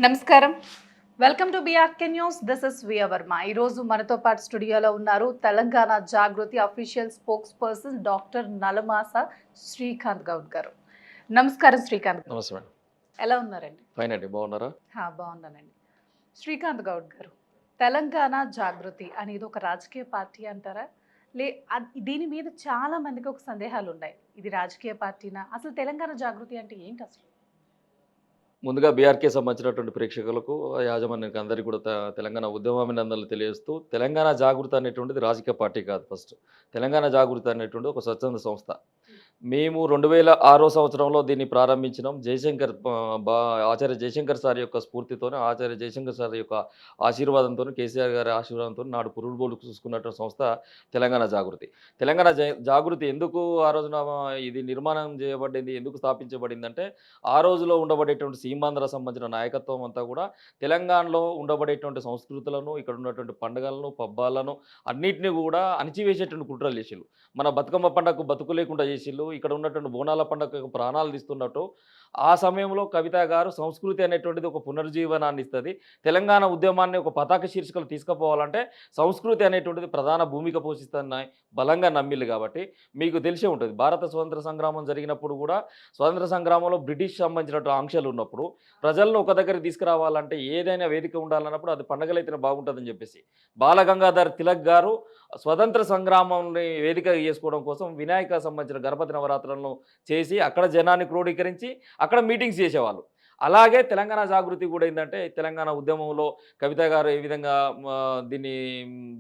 నమస్కారం. Welcome to BRK news. This is Viya Varma. ఈరోజు మనతో పాటు స్టూడియోలో ఉన్నారు Telangana Jagruthi official spokesperson doctor Nalamasa Srikanth Goud garu. నమస్కారం శ్రీకాంత్ గౌడ్. నమస్తే మేడం. ఎలా ఉన్నారండి? ఫైన్ అండి, బాగున్నారా? బాగున్నానండి. శ్రీకాంత్ గౌడ్ గారు, తెలంగాణ జాగృతి అనేది ఒక రాజకీయ పార్టీ అంటారా? దీని మీద చాలా మందికి ఒక సందేహాలు ఉన్నాయి. ఇది రాజకీయ పార్టీనా? అసలు తెలంగాణ జాగృతి అంటే ఏంటి అసలు? ముందుగా బీఆర్కే సంబంధించినటువంటి ప్రేక్షకులకు, యాజమాన్యానికి అందరికీ కూడా తెలంగాణ ఉద్యమాభినందనలు తెలియజేస్తూ, తెలంగాణ జాగృతి అనేటువంటిది రాజకీయ పార్టీ కాదు. ఫస్ట్ తెలంగాణ జాగృతి అనేటువంటి ఒక స్వచ్ఛంద సంస్థ. మేము 2006 సంవత్సరంలో దీన్ని ప్రారంభించినాం. ఆచార్య జయశంకర్ సార్ యొక్క స్ఫూర్తితోనే, ఆచార్య జయశంకర్ సార్ యొక్క ఆశీర్వాదంతో, కేసీఆర్ గారి ఆశీర్వాదంతో నాడు పురుగుబోలు చూసుకున్నటువంటి సంస్థ తెలంగాణ జాగృతి. తెలంగాణ జాగృతి ఎందుకు ఆ రోజున ఇది నిర్మాణం చేయబడింది, ఎందుకు స్థాపించబడిందంటే, ఆ రోజులో ఉండబడేటువంటి సీమాంధ్ర సంబంధించిన నాయకత్వం అంతా కూడా తెలంగాణలో ఉండబడేటువంటి సంస్కృతులను, ఇక్కడ ఉన్నటువంటి పండుగలను, పబ్బాలను అన్నిటిని కూడా అణిచివేసేటువంటి కుట్రలు చేసిళ్ళు. మన బతుకమ్మ పండుగకు బతుకు లేకుండా చేసిళ్ళు, ఇక్కడ ఉన్నటువంటి బోనాల పండుగకు ప్రాణాలు తీస్తున్నట్టు ఆ సమయంలో కవిత గారు సంస్కృతి అనేటువంటిది ఒక పునర్జీవనాన్ని ఇస్తుంది. తెలంగాణ ఉద్యమాన్ని ఒక పతాక శీర్షికలు తీసుకుపోవాలంటే సంస్కృతి అనేటువంటిది ప్రధాన భూమిక పోషిస్తుందని బలంగా నమ్మిళ్ళు. కాబట్టి మీకు తెలిసే ఉంటుంది, భారత స్వతంత్ర సంగ్రామం జరిగినప్పుడు కూడా స్వతంత్ర సంగ్రామంలో బ్రిటిష్ సంబంధించినటువంటి ఆంక్షలు ఉన్నప్పుడు ప్రజలను ఒక దగ్గర తీసుకురావాలంటే ఏదైనా వేదిక ఉండాలన్నప్పుడు అది పండగలైతేనే బాగుంటుందని చెప్పేసి బాలగంగాధర్ తిలక్ గారు స్వతంత్ర సంగ్రామాన్ని వేదిక చేసుకోవడం కోసం వినాయక సంబంధించిన గణపతి నవరాత్రులను చేసి అక్కడ జనాన్ని క్రోడీకరించి అక్కడ మీటింగ్స్ చేసేవాళ్ళు. అలాగే తెలంగాణ జాగృతి కూడా ఏంటంటే, తెలంగాణ ఉద్యమంలో కవిత గారు ఏ విధంగా దీన్ని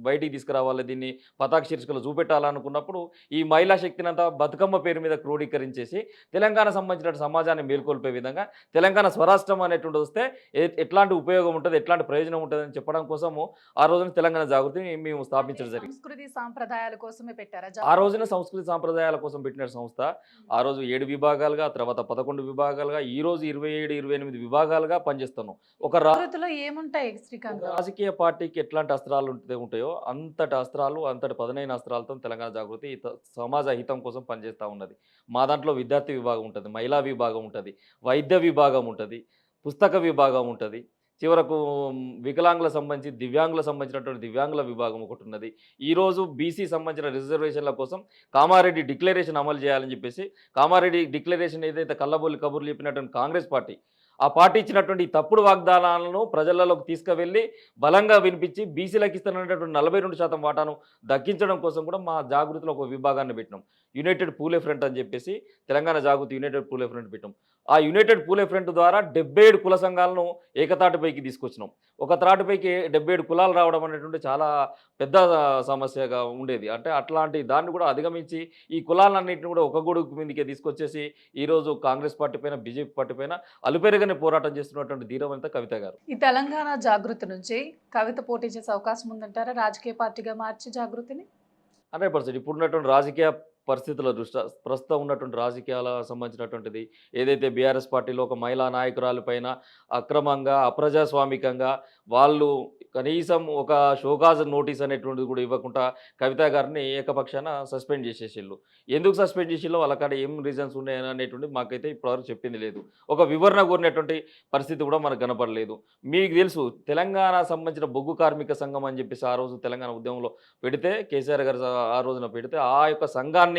బయటికి తీసుకురావాలి, దీన్ని పతాక శీర్షికలు చూపెట్టాలనుకున్నప్పుడు ఈ మహిళా శక్తిని అంతా బతుకమ్మ పేరు మీద క్రోడీకరించేసి తెలంగాణ సంబంధించిన సమాజాన్ని మేల్కొల్పే విధంగా తెలంగాణ స్వరాష్ట్రం అనేటువంటి వస్తే ఎట్లాంటి ఉపయోగం ఉంటుంది, ఎట్లాంటి ప్రయోజనం ఉంటుంది అని చెప్పడం కోసము ఆ రోజున తెలంగాణ జాగృతిని మేము స్థాపించడం జరిగింది. సంస్కృతి సాంప్రదాయాల కోసమే పెట్టారా? ఆ రోజున సంస్కృతి సాంప్రదాయాల కోసం పెట్టిన సంస్థ. ఆ రోజు 7 విభాగాలుగా, తర్వాత 11 విభాగాలుగా, ఈ రోజు 27, 28 విభాగాలుగా పనిచేస్తున్నాం. ఒక ఏముంటాయి శ్రీకాంత్? రాజకీయ పార్టీకి ఎట్లాంటి అస్త్రాలు ఉంటాయో అంతటి అస్త్రాలు, అంతటి పదునైన అస్త్రాలతో తెలంగాణ జాగృతి సమాజ హితం కోసం పనిచేస్తూ ఉన్నది. మా దాంట్లో విద్యార్థి విభాగం ఉంటుంది, మహిళా విభాగం ఉంటుంది, వైద్య విభాగం ఉంటుంది, పుస్తక విభాగం ఉంటుంది, చివరకు వికలాంగులకు సంబంధించి దివ్యాంగులకు సంబంధించినటువంటి దివ్యాంగుల విభాగం ఒకటి ఉన్నది. ఈరోజు బీసీ సంబంధించిన రిజర్వేషన్ల కోసం కామారెడ్డి డిక్లరేషన్ అమలు చేయాలని చెప్పేసి, కామారెడ్డి డిక్లరేషన్ ఏదైతే కళ్ళబొల్లి కబుర్లు చెప్పినటువంటి కాంగ్రెస్ పార్టీ, ఆ పార్టీ ఇచ్చినటువంటి తప్పుడు వాగ్దానాలను ప్రజలలోకి తీసుకువెళ్ళి బలంగా వినిపించి బీసీలకు ఇస్తున్నటువంటి 42% వాటాను దక్కించడం కోసం కూడా మా జాగృతిలో ఒక విభాగాన్ని పెట్టినాం. యునైటెడ్ పూలే ఫ్రంట్ అని చెప్పేసి తెలంగాణ జాగృతి యునైటెడ్ పూలే ఫ్రంట్ పెట్టాం. ఆ యునైటెడ్ పూలే ఫ్రంట్ ద్వారా 77 కుల సంఘాలను ఏకతాటిపైకి తీసుకొచ్చినాం. ఒక త్రాటిపైకి 77 కులాలు రావడం అనేటువంటి చాలా పెద్ద సమస్యగా ఉండేది. అంటే అట్లాంటి దాన్ని కూడా అధిగమించి ఈ కులాలన్నింటినీ కూడా ఒక గొడుగు మీదకే తీసుకొచ్చేసి ఈరోజు కాంగ్రెస్ పార్టీ పైన, బీజేపీ పార్టీ పైన అలుపెరగని పోరాటం చేస్తున్నటువంటి ధీరవంత కవిత గారు. ఈ తెలంగాణ జాగృతి నుంచి కవిత పోటీ చేసే అవకాశం ఉందంటారా రాజకీయ పార్టీగా మార్చి జాగృతిని? 100%. ఇప్పుడున్నటువంటి రాజకీయ పరిస్థితుల దృష్ట్యా, ప్రస్తుతం ఉన్నటువంటి రాజకీయాల సంబంధించినటువంటిది ఏదైతే బీఆర్ఎస్ పార్టీలో ఒక మహిళా నాయకురాలు పైన అక్రమంగా, అప్రజాస్వామికంగా వాళ్ళు కనీసం ఒక షోకాజ్ నోటీస్ అనేటువంటిది కూడా ఇవ్వకుండా కవిత గారిని ఏకపక్షాన సస్పెండ్ చేసేసిళ్ళు. ఎందుకు సస్పెండ్ చేసిల్లో, వాళ్ళకాడ ఏం రీజన్స్ ఉన్నాయని అనేటువంటిది మాకైతే ఇప్పటివరకు చెప్పింది లేదు. ఒక వివరణ కోరినటువంటి పరిస్థితి కూడా మనకు కనపడలేదు. మీకు తెలుసు, తెలంగాణ సంబంధించిన బొగ్గు కార్మిక సంఘం అని చెప్పేసి ఆ రోజు తెలంగాణ ఉద్యమంలో పెడితే, కేసీఆర్ గారు ఆ రోజున పెడితే, ఆ యొక్క సంఘాన్ని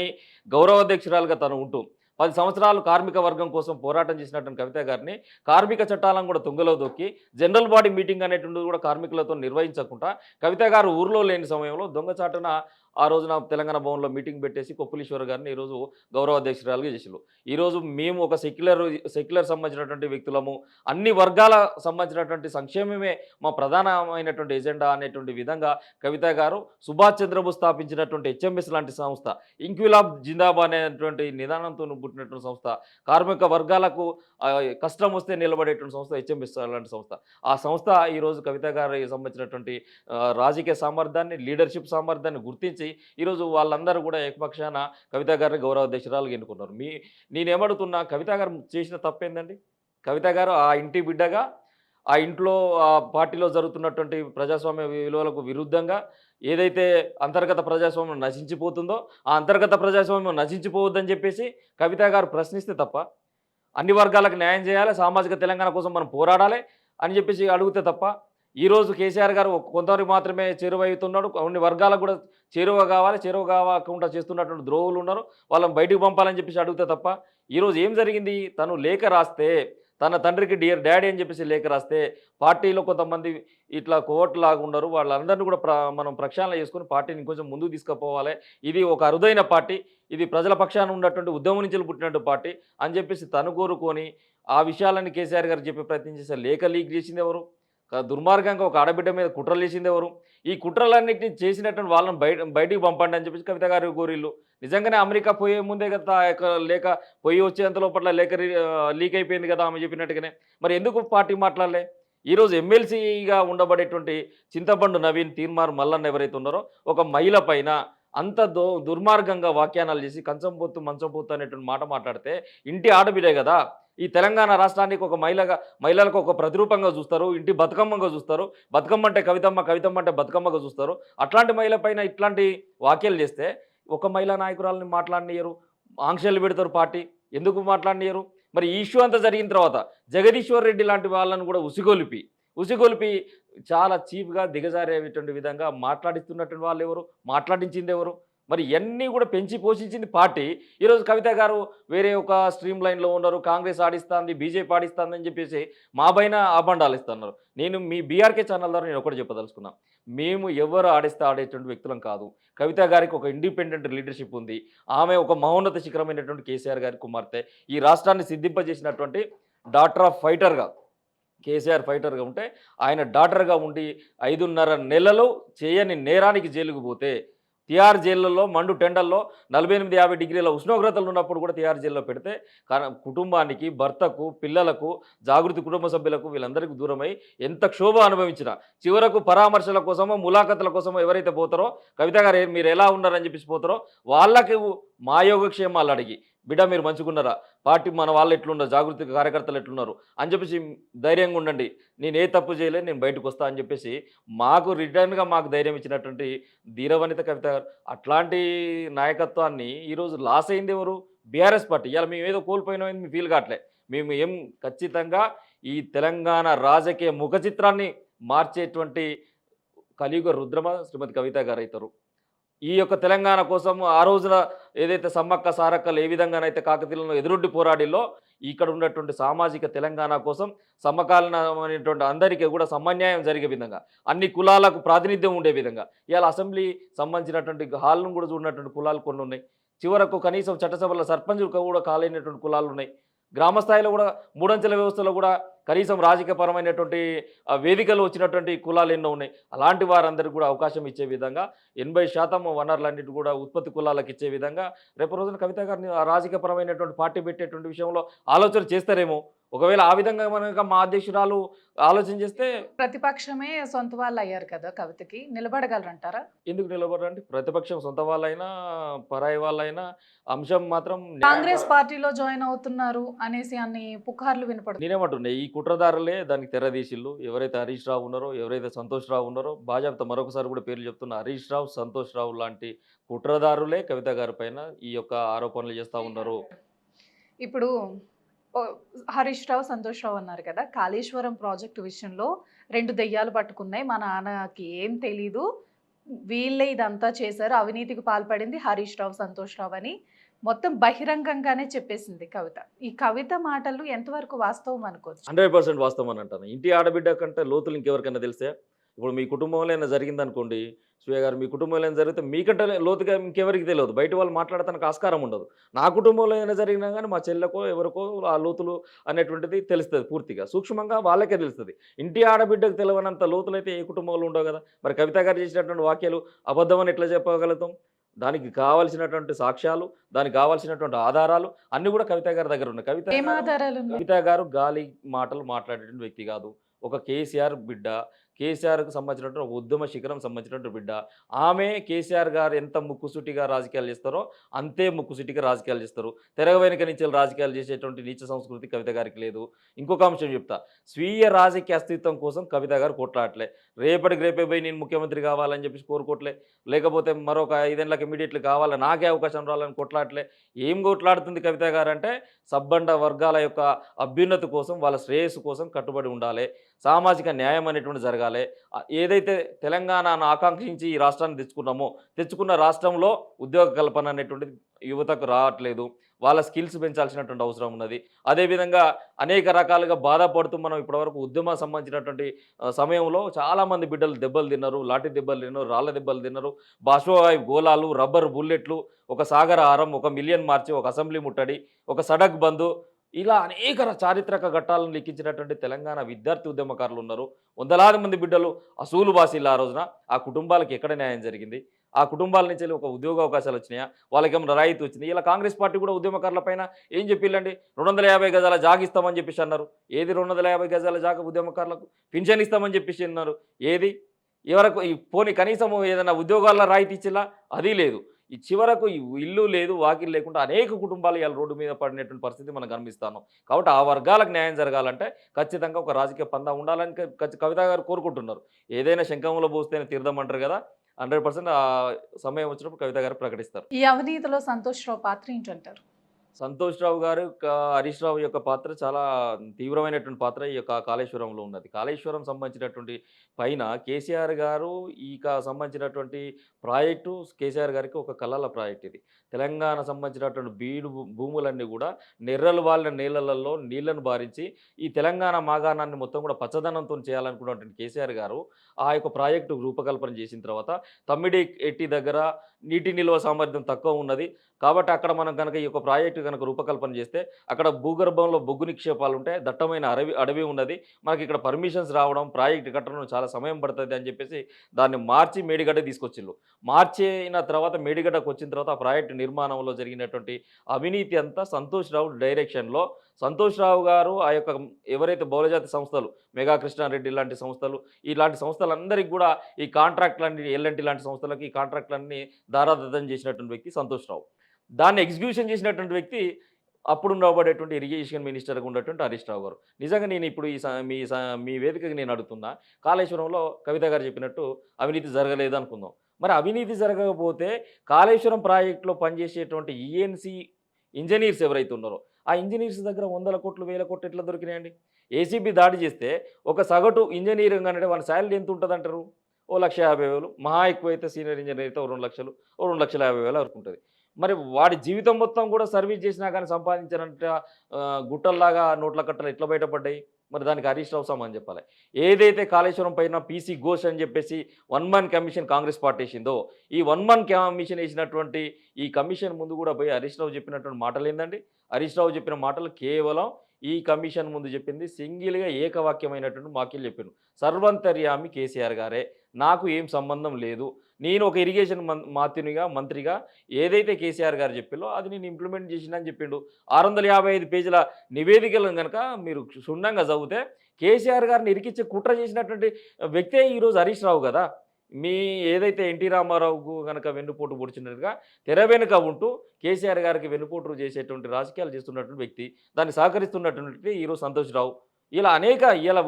గౌరవాధ్యక్షురాలుగా తను ఉంటూ 10 సంవత్సరాలు కార్మిక వర్గం కోసం పోరాటం చేసినటువంటి కవిత గారిని కార్మిక చట్టాలను కూడా తుంగలో దొక్కి జనరల్ బాడీ మీటింగ్ అనేటువంటిది కూడా కార్మికులతో నిర్వహించకుండా కవిత గారు ఊర్లో లేని సమయంలో దొంగచాటున ఆ రోజున తెలంగాణ భవన్లో మీటింగ్ పెట్టేసి కొప్పులీశ్వర్ గారిని ఈరోజు గౌరవాధ్యక్షురాలుగా చేసిళ్ళు. ఈరోజు మేము ఒక సెక్యులర్ సంబంధించినటువంటి వ్యక్తులము, అన్ని వర్గాల సంబంధించినటువంటి సంక్షేమమే మా ప్రధానమైనటువంటి ఎజెండా అనేటువంటి విధంగా కవిత గారు సుభాష్ చంద్రబోస్ స్థాపించినటువంటి హెచ్ఎంఎస్ లాంటి సంస్థ, ఇంక్విలాబ్ జిందాబాద్ అనేటువంటి నిదానంతో పుట్టినటువంటి సంస్థ, కార్మిక వర్గాలకు కష్టం వస్తే నిలబడేటువంటి సంస్థ హెచ్ఎంఎస్ లాంటి సంస్థ. ఆ సంస్థ ఈరోజు కవిత గారికి సంబంధించినటువంటి రాజకీయ సామర్థ్యాన్ని, లీడర్షిప్ సామర్థ్యాన్ని గుర్తించి ఈరోజు వాళ్ళందరూ కూడా ఏకపక్షాన కవిత గారిని గౌరవాధ్యక్షురాలుగా ఎన్నుకున్నారు. నేనేమడుతున్నా, కవిత గారు చేసిన తప్పేందండి? కవిత గారు ఆ ఇంటి బిడ్డగా, ఆ ఇంట్లో ఆ పార్టీలో జరుగుతున్నటువంటి ప్రజాస్వామ్య విలువలకు విరుద్ధంగా ఏదైతే అంతర్గత ప్రజాస్వామ్యం నశించిపోతుందో ఆ అంతర్గత ప్రజాస్వామ్యం నశించిపోవద్దని చెప్పేసి కవిత గారు ప్రశ్నిస్తే తప్ప, అన్ని వర్గాలకు న్యాయం చేయాలి, సామాజిక తెలంగాణ కోసం మనం పోరాడాలి, అని చెప్పేసి అడిగితే తప్ప ఈరోజు కేసీఆర్ గారు కొంతవరకు మాత్రమే చేరువవుతున్నాడు. కొన్ని వర్గాలకు కూడా చేరువ కావాలి, చేరువ కావకుండా చేస్తున్నటువంటి ద్రోహులు ఉన్నారు. వాళ్ళని బయటికి పంపాలని చెప్పేసి అడిగితే తప్ప ఈరోజు ఏం జరిగింది? తను లేఖ రాస్తే తన తండ్రికి డియర్ డాడీ అని చెప్పేసి లేఖ రాస్తే పార్టీలో కొంతమంది ఇట్లా కోవట్లాగా ఉన్నారు. వాళ్ళందరినీ కూడా మనం ప్రక్షాళన చేసుకొని పార్టీని కొంచెం ముందుకు తీసుకుపోవాలి. ఇది ఒక అరుదైన పార్టీ. ఇది ప్రజల పక్షాన ఉన్నటువంటి ఉద్యమం నుంచి పుట్టినటువంటి పార్టీ అని చెప్పేసి తను కోరుకొని ఆ విషయాలన్నీ కేసీఆర్ గారు చెప్పే ప్రయత్నం చేశారు. లేఖ లీక్ చేసింది ఎవరు? దుర్మార్గంగా ఒక ఆడబిడ్డ మీద కుట్రలు చేసింది ఎవరు? ఈ కుట్రలన్నింటినీ చేసినటువంటి వాళ్ళని బయటికి పంపండి అని చెప్పేసి కవిత గారు కోరిళ్ళు. నిజంగానే అమెరికా పోయే ముందే కదా ఆ యొక్క లేఖ పోయి వచ్చేంత లోపల లేఖ లీక్ అయిపోయింది కదా ఆమె చెప్పినట్టుగానే. మరి ఎందుకు పార్టీ మాట్లాడలే? ఈరోజు ఎమ్మెల్సీగా ఉండబడేటువంటి చింతపండు నవీన్, తీర్మార్ మల్లన్న ఎవరైతే ఉన్నారో ఒక మహిళ పైన అంత దుర్మార్గంగా వ్యాఖ్యానాలు చేసి కంచం పొత్తు మంచం పొత్తు అనేటువంటి మాట మాట్లాడితే ఇంటి ఆడబిడ్డే కదా. ఈ తెలంగాణ రాష్ట్రానికి ఒక మహిళలకు ఒక ప్రతిరూపంగా చూస్తారు. ఇంటి బతుకమ్మగా చూస్తారు. బతుకమ్మ అంటే కవితమ్మ, కవితమ్మ అంటే బతుకమ్మగా చూస్తారు. అట్లాంటి మహిళ పైన ఇట్లాంటి వ్యాఖ్యలు చేస్తే ఒక మహిళా నాయకురాలని మాట్లాడనియరు. ఆంక్షలు పెడతారు పార్టీ. ఎందుకు మాట్లాడనియరు? మరి ఈ ఇష్యూ అంతా జరిగిన తర్వాత జగదీశ్వర్ రెడ్డి లాంటి వాళ్ళని కూడా ఉసిగొలిపి చాలా చీప్గా దిగజారేటువంటి విధంగా మాట్లాడిస్తున్నటువంటి వాళ్ళు ఎవరు? మాట్లాడించింది ఎవరు? మరి ఇవన్నీ కూడా పెంచి పోషించింది పార్టీ. ఈరోజు కవిత గారు వేరే ఒక స్ట్రీమ్ లైన్లో ఉన్నారు. కాంగ్రెస్ ఆడిస్తుంది, బీజేపీ ఆడిస్తుంది అని చెప్పేసి మా పైన అబండాలు ఇస్తున్నారు. నేను మీ బీఆర్కే ఛానల్ ద్వారా నేను ఒకటి చెప్పదలుచుకున్నా. మేము ఎవరు ఆడిస్తే ఆడేటువంటి వ్యక్తులం కాదు. కవిత గారికి ఒక ఇండిపెండెంట్ లీడర్షిప్ ఉంది. ఆమె ఒక మహోన్నత శిఖరమైనటువంటి కేసీఆర్ గారి కుమార్తె. ఈ రాష్ట్రాన్ని సిద్ధింపజేసినటువంటి డాక్టర్ ఆఫ్ ఫైటర్గా కేసీఆర్ ఫైటర్గా ఉంటే ఆయన డాక్టర్గా ఉండి 5.5 నెలలు చేయని నేరానికి జైలుకు పోతే తిహార్ జైళ్ళలో మండు టెండల్లో 48-50 డిగ్రీల ఉష్ణోగ్రతలు ఉన్నప్పుడు కూడా తిహార్ జైల్లో పెడితే కుటుంబానికి, భర్తకు, పిల్లలకు, జాగృతి కుటుంబ సభ్యులకు వీళ్ళందరికీ దూరమై ఎంత క్షోభ అనుభవించినా చివరకు పరామర్శల కోసమో ములాఖతుల కోసమో ఎవరైతే పోతారో కవిత గారు మీరు ఎలా ఉన్నారని చెప్పేసి పోతారో వాళ్ళకి మా యోగక్షేమాలు అడిగి బిడ్డ మీరు మంచుకున్నారా, పార్టీ మన వాళ్ళు ఎట్లున్నారు, జాగృతి కార్యకర్తలు ఎట్లున్నారు అని చెప్పేసి ధైర్యంగా ఉండండి, నేను ఏ తప్పు చేయలేదు, నేను బయటకు వస్తా అని చెప్పేసి మాకు రిటర్న్గా మాకు ధైర్యం ఇచ్చినటువంటి ధీరవనిత కవిత గారు. అట్లాంటి నాయకత్వాన్ని ఈరోజు లాస్ అయింది ఎవరు? BRS party. ఇలా మేము ఏదో కోల్పోయినామని మీ ఫీల్ కావట్లే. మేము ఖచ్చితంగా ఈ తెలంగాణ రాజకీయ ముఖ చిత్రాన్ని మార్చేటువంటి కలియుగ రుద్రమ శ్రీమతి కవిత గారు అవుతారు. ఈ యొక్క తెలంగాణ కోసం ఆ రోజున ఏదైతే సమ్మక్క సారక్కలు ఏ విధంగానైతే కాకతీయులను ఎదురొడ్డి పోరాడిల్లో ఇక్కడ ఉన్నటువంటి సామాజిక తెలంగాణ కోసం సమకాలీనమైనటువంటి అందరికీ కూడా సమన్యాయం జరిగే విధంగా అన్ని కులాలకు ప్రాతినిధ్యం ఉండే విధంగా ఇవాళ అసెంబ్లీ సంబంధించినటువంటి హాల్ను కూడా చూడనటువంటి కులాలు కొన్ని ఉన్నాయి. చివరకు కనీసం చట్టసభల సర్పంచులు కూడా కాలేనటువంటి కులాలు ఉన్నాయి. గ్రామ స్థాయిలో కూడా మూడంచెల వ్యవస్థలో కూడా కనీసం రాజకీయపరమైనటువంటి వేదికలు వచ్చినటువంటి కులాలు ఎన్నో ఉన్నాయి. అలాంటి వారందరికీ కూడా అవకాశం ఇచ్చే విధంగా 80% వనరులన్నిటి కూడా ఉత్పత్తి కులాలకు ఇచ్చే విధంగా రేపు రోజున కవిత గారిని రాజకీయపరమైనటువంటి పార్టీ పెట్టేటువంటి విషయంలో ఆలోచన చేస్తారేమో. ఒకవేళ ఆ విధంగా మనక మా అధ్యక్షురాలు ఆలోచన చేస్తే ప్రతిపక్షమే సొంత వాళ్ళు అయ్యారు కదా, కవితకి నిలబడగలరంటారా? ఎందుకు నిలబడరండి? ప్రతిపక్షం సొంత వాళ్ళైనా పరాయి వాళ్ళైనా అంశం మాత్రం కాంగ్రెస్ పార్టీలో జాయిన్ అవుతున్నారు అనేసి అన్ని పుకార్లు వినపడుతుంది. నేనేమంటున్నా, ఈ కుట్రదారులే దానికి తెరదీసిళ్ళు. ఎవరైతే హరీష్ రావు ఉన్నారో, ఎవరైతే సంతోష్ రావు ఉన్నారో, భాజపా మరొకసారి కూడా పేర్లు చెప్తున్నా, హరీష్ రావు, సంతోష్ రావు లాంటి కుట్రదారులే కవిత గారి పైన ఈ యొక్క ఆరోపణలు చేస్తూ ఉన్నారు. ఇప్పుడు హరీష్ రావు, సంతోష్ రావు అన్నారు కదా, కాళేశ్వరం ప్రాజెక్టు విషయంలో 2 దెయ్యాలు పట్టుకున్నాయి, మా నాన్నకి ఏం తెలీదు, వీళ్ళే ఇదంతా చేశారు, అవినీతికి పాల్పడింది హరీష్ రావు, సంతోష్ రావు అని మొత్తం బహిరంగంగానే చెప్పేసింది కవిత. ఈ కవిత మాటలు ఎంతవరకు వాస్తవం అనుకోవచ్చు? 100% వాస్తవం అని అంటాను. ఇంటి ఆడబిడ్డ కంటే లోతులు ఇంకెవరికైనా తెలిసే? ఇప్పుడు మీ కుటుంబంలో అయినా జరిగిందనుకోండి, సూర్య గారు, మీ కుటుంబంలో అయినా జరిగితే మీకంటే లోతుగా ఇంకెవరికి తెలియదు, బయట వాళ్ళు మాట్లాడటానికి ఆస్కారం ఉండదు. నా కుటుంబంలో అయినా జరిగినా కానీ మా చెల్లెకో ఎవరికో ఆ లోతులు అనేటువంటిది తెలుస్తుంది, పూర్తిగా సూక్ష్మంగా వాళ్ళకే తెలుస్తుంది. ఇంటి ఆడబిడ్డకు తెలియనంత లోతులు అయితే ఏ కుటుంబంలో ఉండవు కదా. మరి కవిత గారు చేసినటువంటి వాక్యాలు అబద్ధమని ఎట్లా చెప్పగలుగుతాం? దానికి కావాల్సినటువంటి సాక్ష్యాలు, దానికి కావాల్సినటువంటి ఆధారాలు అన్నీ కూడా కవిత గారి దగ్గర ఉన్నాయి. కవిత గారు గాలి మాటలు మాట్లాడేటువంటి వ్యక్తి కాదు. ఒక కేసీఆర్ బిడ్డ, కేసీఆర్కు సంబంధించినటువంటి ఒక ఉద్యమ శిఖరం సంబంధించినటువంటి బిడ్డ. ఆమె కేసీఆర్ గారు ఎంత ముక్కుసూటిగా రాజకీయాలు చేస్తారో అంతే ముక్కుసూటిగా రాజకీయాలు చేస్తారు. తెర వెనుక నుంచి రాజకీయాలు చేసేటువంటి నీచ సంస్కృతి కవిత గారికి లేదు. ఇంకొక అంశం చెప్తా, స్వీయ రాజకీయ అస్తిత్వం కోసం కవిత గారు కొట్లాడలే. రేపటికి రేపే పోయి నేను ముఖ్యమంత్రి కావాలని చెప్పేసి కోరుకోవట్లే, లేకపోతే మరొక 5 ఏళ్ళకి ఇమీడియట్లీ కావాలని, నాకే అవకాశం రావాలని కొట్లాడలే. ఏం కొట్లాడుతుంది కవిత గారు అంటే సబ్బండ వర్గాల యొక్క అభ్యున్నతి కోసం, వాళ్ళ శ్రేయస్సు కోసం కట్టుబడి ఉండాలి. సామాజిక న్యాయం అనేటువంటి జరగాలి. ఏదైతే తెలంగాణను ఆకాంక్షించి ఈ రాష్ట్రాన్ని తెచ్చుకున్నామో, తెచ్చుకున్న రాష్ట్రంలో ఉద్యోగ కల్పన అనేటువంటిది యువతకు రావట్లేదు. వాళ్ళ స్కిల్స్ పెంచాల్సినటువంటి అవసరం ఉన్నది. అదేవిధంగా అనేక రకాలుగా బాధపడుతూ మనం ఇప్పటివరకు ఉద్యమం సంబంధించినటువంటి సమయంలో చాలామంది బిడ్డలు దెబ్బలు తిన్నారు. లాఠీ దెబ్బలు తిన్నారు, రాళ్ళ దెబ్బలు తిన్నారు. బాష్పవాయు గోళాలు, రబ్బర్ బుల్లెట్లు, ఒక సాగర హారం, ఒక మిలియన్ మార్చి, ఒక అసెంబ్లీ ముట్టడి, ఒక సడక్ బంద్, ఇలా అనేక చారిత్రక ఘట్టాలను లిఖించినటువంటి తెలంగాణ విద్యార్థి ఉద్యమకారులు ఉన్నారు. వందలాది మంది బిడ్డలు అసూలు బాసిల్లు ఆ రోజున. ఆ కుటుంబాలకు ఎక్కడ న్యాయం జరిగింది? ఆ కుటుంబాల నుంచి ఒక ఉద్యోగ అవకాశాలు వచ్చినాయా? వాళ్ళకేమైనా రాయితీ వచ్చింది? ఇలా కాంగ్రెస్ పార్టీ కూడా ఉద్యమకారుల పైన ఏం చెప్పిల్లండి? 250 గజాల జాగా ఇస్తామని చెప్పేసి అన్నారు. ఏది 250 గజాల జాగా ఉద్యమకారులకు? పింఛన్ ఇస్తామని చెప్పేసి అన్నారు. ఏది? ఎవరకు ఈ పోనీ కనీసం ఏదైనా ఉద్యోగాల్లో రాయితీ ఇచ్చిలా? అది లేదు. ఈ చివరకు ఈ ఇల్లు లేదు, వాకిలు లేకుండా అనేక కుటుంబాలు ఇవాళ రోడ్డు మీద పడినటువంటి పరిస్థితి మనం గమనిస్తాను. కాబట్టి ఆ వర్గాలకు న్యాయం జరగాలంటే ఖచ్చితంగా ఒక రాజకీయ పందా ఉండాలని కవిత గారు కోరుకుంటున్నారు. ఏదైనా శంఖంలో పోస్తేనే తీర్థం అంటారు కదా! 100% ఆ సమయం వచ్చినప్పుడు కవిత గారు ప్రకటిస్తారు. ఈ అవినీతిలో సంతోష్ రావు పాత్ర ఏంటంటారు? సంతోష్ రావు గారు, హరీష్ రావు యొక్క పాత్ర చాలా తీవ్రమైనటువంటి పాత్ర ఈ యొక్క కాళేశ్వరంలో ఉన్నది. కాళేశ్వరం సంబంధించినటువంటి పైన కేసీఆర్ గారు సంబంధించినటువంటి ప్రాజెక్టు కేసీఆర్ గారికి ఒక కలల ప్రాజెక్ట్ ఇది. తెలంగాణ సంబంధించినటువంటి బీడు భూములన్నీ కూడా నెర్రలు వాలిన నీళ్ళలలో నీళ్లను బారించి ఈ తెలంగాణ మాగాణాన్ని మొత్తం కూడా పచ్చదనంతో చేయాలనుకున్నటువంటి కేసీఆర్ గారు ఆ యొక్క ప్రాజెక్టు రూపకల్పన చేసిన తర్వాత తమ్మిడి ఎట్టి దగ్గర నీటి నిల్వ సామర్థ్యం తక్కువ ఉన్నది. కాబట్టి అక్కడ మనం కనుక ఈ యొక్క ప్రాజెక్టు కనుక రూపకల్పన చేస్తే అక్కడ భూగర్భంలో బొగ్గు నిక్షేపాలు ఉంటాయి. దట్టమైన అడవి ఉన్నది. మనకి ఇక్కడ పర్మిషన్స్ రావడం, ప్రాజెక్టు కట్టడం చాలా సమయం పడుతుంది అని చెప్పేసి దాన్ని మార్చి మేడిగడ్డ తీసుకొచ్చిళ్ళు. మార్చిన తర్వాత మేడిగడ్డకు వచ్చిన తర్వాత ఆ ప్రాజెక్టు నిర్మాణంలో జరిగినటువంటి అవినీతి అంతా సంతోష్ రావు డైరెక్షన్‌లో సంతోష్ రావు గారు ఆ యొక్క ఎవరైతే బహుళజాతి సంస్థలు మెగా కృష్ణారెడ్డి లాంటి సంస్థలు, ఇలాంటి సంస్థలందరికీ కూడా ఈ కాంట్రాక్ట్‌లన్నీ ఎల్&టీ లాంటి సంస్థలకి ఈ కాంట్రాక్ట్‌లన్నీ దారాదత్తం చేసినటువంటి వ్యక్తి సంతోష్ రావు. దాన్ని ఎగ్జిక్యూషన్ చేసినటువంటి వ్యక్తి అప్పుడు ఉండబడేటువంటి ఇరిగేషన్ మినిస్టర్‌గా ఉన్నటువంటి హరీష్ రావు గారు. నిజంగా నేను ఇప్పుడు ఈ స మీ స మీ వేదికగా నేను అడుగుతున్నా. కాళేశ్వరంలో కవిత గారు చెప్పినట్టు అవినీతి జరగలేదు అనుకుందాం. మరి అవినీతి జరగకపోతే కాళేశ్వరం ప్రాజెక్ట్‌లో పనిచేసేటువంటి ఈఎన్‌సీ ఇంజినీర్స్ ఎవరైతే ఉన్నారో, ఆ ఇంజినీర్స్ దగ్గర వందల కోట్లు, వేల కోట్లు ఎట్లా దొరికినాయండి? ఏసీబీ దాడి చేస్తే ఒక సగటు ఇంజినీర్ అంటే వాళ్ళ సాలరీ ఎంత ఉంటదంటారు? ఓ 1,50,000 మహా ఎక్కువైతే సీనియర్ ఇంజినీర్ అయితే ఓ 2,00,000 ఓ 2,50,000 వరకు ఉంటది. మరి వాడి జీవితం మొత్తం కూడా సర్వీస్ చేసినా కానీ సంపాదించారంటే గుట్టల్లాగా నోట్ల కట్టలు ఎట్లా బయటపడ్డాయి? మరి దానికి హరీష్ రావు సమాధానం చెప్పాలి. ఏదైతే కాళేశ్వరం పైన పీసీ ఘోష్ అని చెప్పేసి 1 మన్ కమిషన్ కాంగ్రెస్ పార్టీ ఏసిందో, ఈ 1 మన్ కమిషన్ ఏసినటువంటి ఈ కమిషన్ ముందు కూడా పోయి హరీష్ రావు చెప్పినటువంటి మాటలేందండి? హరీష్ రావు చెప్పిన మాటలు కేవలం ఈ కమిషన్ ముందు చెప్పింది సింగిల్‌గా ఏకవాక్యమైనటువంటి వాక్యాలు చెప్పిండు. సర్వంతర్యామి కేసీఆర్ గారే. నాకు ఏం సంబంధం లేదు. నేను ఒక ఇరిగేషన్ మంత్రిగా ఏదైతే కేసీఆర్ గారు చెప్పిల్లో అది నేను ఇంప్లిమెంట్ చేసినా అని చెప్పిండు. 655 పేజీల నివేదికలను గనక మీరు క్షుణ్ణంగా చదివితే కేసీఆర్ గారిని ఇరికిచ్చే కుట్ర చేసినటువంటి వ్యక్తే ఈరోజు హరీష్ రావు కదా! మీ ఏదైతే ఎన్టీ రామారావుకు గనక వెన్నుపోటు పొడిచినట్టుగా తెర వెనుక ఉంటూ కేసీఆర్ గారికి వెన్నుపోటు చేసేటువంటి రాజకీయాలు చేస్తున్నటువంటి వ్యక్తి, దాన్ని సహకరిస్తున్నటువంటి వ్యక్తి ఈరోజు సంతోష్ రావు. ఇలా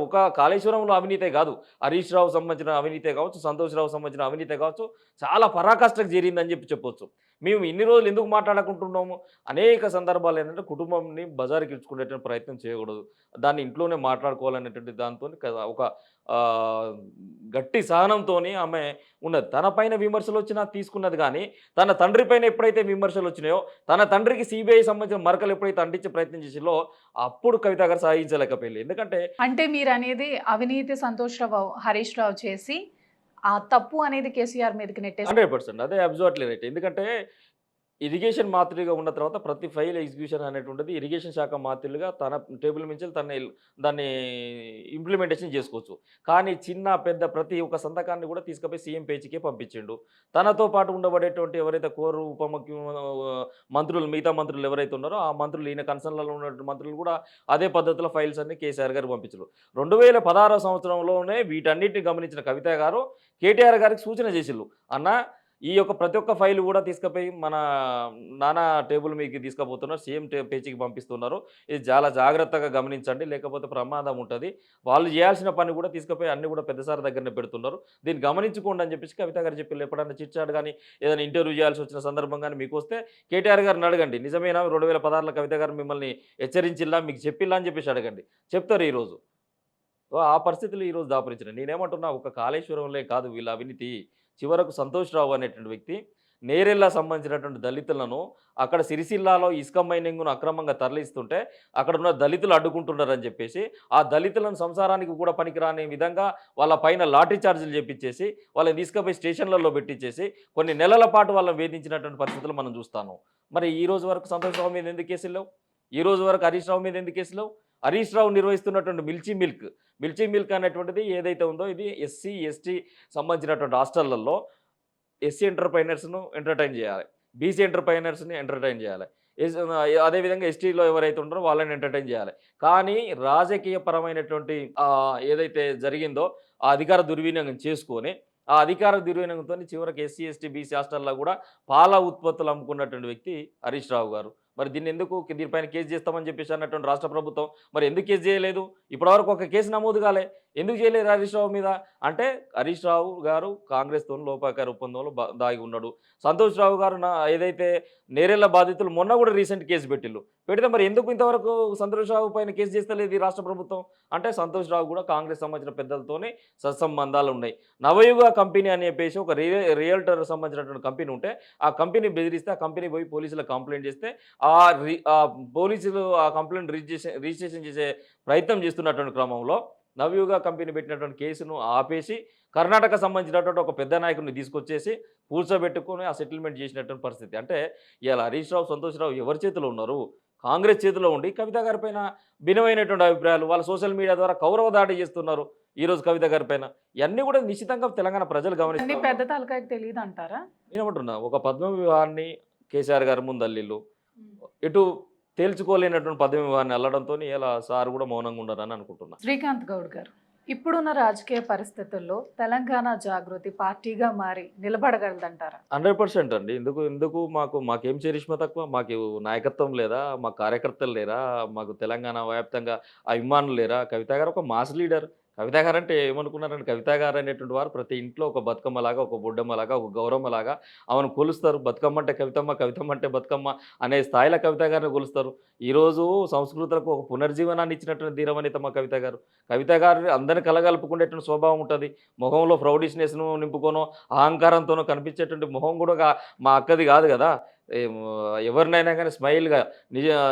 ఒక కాళేశ్వరంలో అవినీతే కాదు, హరీష్ రావు సంబంధించిన అవినీతే కావచ్చు, సంతోష్ రావు సంబంధించిన అవినీతే కావచ్చు, చాలా పరాకాష్ఠకు చేరిందని చెప్పొచ్చు. మేము ఇన్ని రోజులు ఎందుకు మాట్లాడుకుంటున్నాము? అనేక సందర్భాలు ఏంటంటే కుటుంబంని బజారుకి ఇడ్చుకునేటువంటి ప్రయత్నం చేయకూడదు. దాన్ని ఇంట్లోనే మాట్లాడుకోవాలనేటువంటి దాంతోని ఒక గట్టి సహనంతోని ఆమె ఉన్నది. తన పైన విమర్శలొచ్చినా తీసుకున్నది గానీ, తన తండ్రి పైన ఎప్పుడైతే విమర్శలొచ్చినాయో, తన తండ్రికి సీబీఐ సంబంధించిన మరకలు ఎప్పుడైతే అంటించే ప్రయత్నం చేసిందో, అప్పుడు కవిత గారు సాధించలేకపోయింది. ఎందుకంటే అంటే మీరనేది అవినీతి సంతోష్ రావు, హరీష్ రావు చేసి ఆ తప్పు అనేది కేసీఆర్ మీదకి నెట్టేసి 100% అదే అబ్సల్యూట్‌లీ రైట్. ఎందుకంటే ఇరిగేషన్ మంత్రిగా ఉన్న తర్వాత ప్రతి ఫైల్ ఎగ్జిక్యూషన్ అనేటువంటిది ఇరిగేషన్ శాఖ మంత్రులుగా తన టేబుల్ నుంచి దాన్ని ఇంప్లిమెంటేషన్ చేసుకోవచ్చు. కానీ చిన్న పెద్ద ప్రతి ఒక్క సంతకాన్ని కూడా తీసుకుపోయి సీఎం పేజీకే పంపించిండు. తనతో పాటు ఉండబడేటువంటి ఎవరైతే కోరు మంత్రులు మిగతా మంత్రులు ఎవరైతే ఉన్నారో ఆ మంత్రులు ఈయన కన్సర్న్‌లలో ఉన్నటువంటి మంత్రులు కూడా అదే పద్ధతిలో ఫైల్స్ అన్ని కేసీఆర్ గారికి పంపించారు. 2016 సంవత్సరంలోనే వీటన్నిటిని గమనించిన కవిత గారు కేటీఆర్ గారికి సూచన చేసిళ్ళు. అన్న ఈ యొక్క ప్రతి ఒక్క ఫైల్ కూడా తీసుకుపోయి మన నానా టేబుల్ మీదకి తీసుకుపోతున్నారు. సీఎం పేజీకి పంపిస్తున్నారు. ఇది చాలా జాగ్రత్తగా గమనించండి. లేకపోతే ప్రమాదం ఉంటది. వాళ్ళు చేయాల్సిన పని కూడా తీసుకుపోయి అన్నీ కూడా పెద్ద సార్ దగ్గరనే పెడుతున్నారు. దీన్ని గమనించుకోండి అని చెప్పేసి కవిత గారు చెప్పిళ్ళు. ఎప్పుడైనా చిట్ చాట్ గానీ, ఏదైనా ఇంటర్వ్యూ చేయాల్సి వచ్చిన సందర్భం గానీ మీకొస్తే కేటీఆర్ గారిని అడగండి. నిజమేనా 2016లో కవిత గారు మిమ్మల్ని హెచ్చరించిల్లా, మీకు చెప్పిల్లా అని చెప్పేసి అడగండి. చెప్తారు ఈరోజు. ఆ పరిస్థితులు ఈరోజు దాపురించినాయి. నేనేమంటున్నా ఒక కాళేశ్వరంలే కాదు వీళ్ళ అవినీతి. చివరకు సంతోష్ రావు అనేటువంటి వ్యక్తి నేరెళ్ళ సంబంధించినటువంటి దళితులను అక్కడ సిరిసిల్లాలో ఇసుక మైనింగ్‌ను అక్రమంగా తరలిస్తుంటే అక్కడున్న దళితులు అడ్డుకుంటున్నారని చెప్పేసి, ఆ దళితులను సంసారానికి కూడా పనికిరాని విధంగా వాళ్ళ పైన లాఠీ చార్జీలు చేపిచ్చేసి, వాళ్ళని తీసుకుపోయి స్టేషన్‌లలో పెట్టించేసి, కొన్ని నెలల పాటు వాళ్ళని వేధించినటువంటి పరిస్థితులు మనం చూస్తాన్నాం. మరి ఈ రోజు వరకు సంతోష్ రావు మీద ఎందుకు కేసులు లేవు? ఈ రోజు వరకు హరీష్ రావు మీద ఎందుకు కేసులు లేవు? హరీష్ రావు నిర్వహిస్తున్నటువంటి మిల్చీ మిల్క్ అనేటువంటిది ఏదైతే ఉందో ఇది ఎస్సీ, ఎస్టీ సంబంధించినటువంటి హాస్టళ్లలో ఎస్సీ ఎంటర్‌ప్రైనర్స్‌ను ఎంటర్‌టైన్ చేయాలి. బీసీ ఎంటర్‌ప్రైనర్స్‌ని ఎంటర్‌టైన్ చేయాలి. అదేవిధంగా ఎస్టీలో ఎవరైతే ఉంటారో వాళ్ళని ఎంటర్‌టైన్ చేయాలి. కానీ రాజకీయ పరమైనటువంటి ఏదైతే జరిగిందో ఆ అధికార దుర్వినియోగం చేసుకొని, ఆ అధికార దుర్వినియోగంతోని చివరికి ఎస్సీ, ఎస్టీ, బీసీ హాస్టల్‌లో కూడా పాల ఉత్పత్తులు అమ్ముకున్నటువంటి వ్యక్తి హరీష్ రావు గారు. మరి దీనిపైన కేసు చేస్తామని చెప్పేసి అన్నటువంటి రాష్ట్ర ప్రభుత్వం మరి ఎందుకు కేసు చేయలేదు? ఇప్పటివరకు ఒక కేసు నమోదు కాలే. ఎందుకు చేయలేదు హరీష్ రావు మీద? అంటే హరీష్ రావు గారు కాంగ్రెస్‌తోని లోపాయకార ఒప్పందంలో దాగి ఉన్నాడు. సంతోష్ రావు గారు ఏదైతే నేరెళ్ల బాధితులు మొన్న కూడా రీసెంట్ కేసు పెట్టిల్లు. పెడితే మరి ఎందుకు ఇంతవరకు సంతోష్ రావు పైన కేసు చేస్తలేదు ఈ రాష్ట్ర ప్రభుత్వం? అంటే సంతోష్ రావు కూడా కాంగ్రెస్ సంబంధించిన పెద్దలతోనే సత్సంబంధాలు ఉన్నాయి. నవయుగ కంపెనీ అని చెప్పేసి ఒక రియల్టర్ సంబంధించినటువంటి కంపెనీ ఉంటే, ఆ కంపెనీ బెదిరిస్తే ఆ కంపెనీ పోయి పోలీసులకు కంప్లెయింట్ చేస్తే పోలీసులు ఆ కంప్లెయింట్ రిజిస్ట్రేషన్ చేసే ప్రయత్నం చేస్తున్నటువంటి క్రమంలో నవయుగ కంపెనీ పెట్టినటువంటి కేసును ఆపేసి కర్ణాటక సంబంధించినటువంటి ఒక పెద్ద నాయకుడిని తీసుకొచ్చేసి కూర్చోబెట్టుకొని ఆ సెటిల్మెంట్ చేసినటువంటి పరిస్థితి. అంటే ఇవాళ హరీష్ రావు, సంతోష్ రావు ఎవరి చేతిలో ఉన్నారు? కాంగ్రెస్ చేతిలో ఉండి కవిత గారి పైన భిన్నమైనటువంటి అభిప్రాయాలు వాళ్ళ సోషల్ మీడియా ద్వారా కౌరవ దాడి చేస్తున్నారు ఈరోజు కవిత గారి పైన. ఇవన్నీ కూడా నిశ్చితంగా తెలంగాణ ప్రజలు అన్ని గమనిస్తారు. పెద్ద తలకాయకి తెలియదు అంటారా? నేనేమంటున్నా ఒక పద్మ వివాహాన్ని కేసీఆర్ గారి ముందు అల్లిల్లు. ఎటు తేల్చుకోలేనటువంటి పదవి వివాహాన్ని అల్లడంతోని ఇలా సార్ కూడా మౌనంగా ఉన్నారని అనుకుంటున్నా. శ్రీకాంత్ గౌడ్ గారు, ఇప్పుడున్న రాజకీయ పరిస్థితుల్లో తెలంగాణ జాగృతి పార్టీగా మారి నిలబడగలదంటారా? 100% అండి. ఎందుకు మాకేం చరిష్మా తక్కువ? మాకు నాయకత్వం లేదా? మాకు కార్యకర్తలు లేరా? మాకు తెలంగాణ వ్యాప్తంగా అభిమానులు లేరా? కవిత గారు ఒక మాస్ లీడర్. కవిత గారంటే ఏమనుకున్నారంటే కవిత గారు అనేటువంటి వారు ప్రతి ఇంట్లో ఒక బతుకమ్మలాగా, ఒక బొడ్డమ్మలాగా, ఒక గౌరమ్మలాగా ఆమెను కొలుస్తారు. బతుకమ్మ అంటే కవితమ్మ, కవితమ్మ అంటే బతుకమ్మ అనే స్థాయిలో కవిత గారిని కొలుస్తారు. ఈరోజు సంస్కృతులకు ఒక పునర్జీవనాన్ని ఇచ్చినటువంటి ధీరవనిత మా కవిత గారు. కవిత గారు అందరిని కలగలుపుకునేటువంటి స్వభావం ఉంటుంది. మొహంలో ప్రౌడిష్‌నెస్‌ను నింపుకోనో, అహంకారంతోనో కనిపించేటువంటి మొహం కూడా మా అక్కది కాదు కదా! ఎవరినైనా కానీ స్మైల్‌గా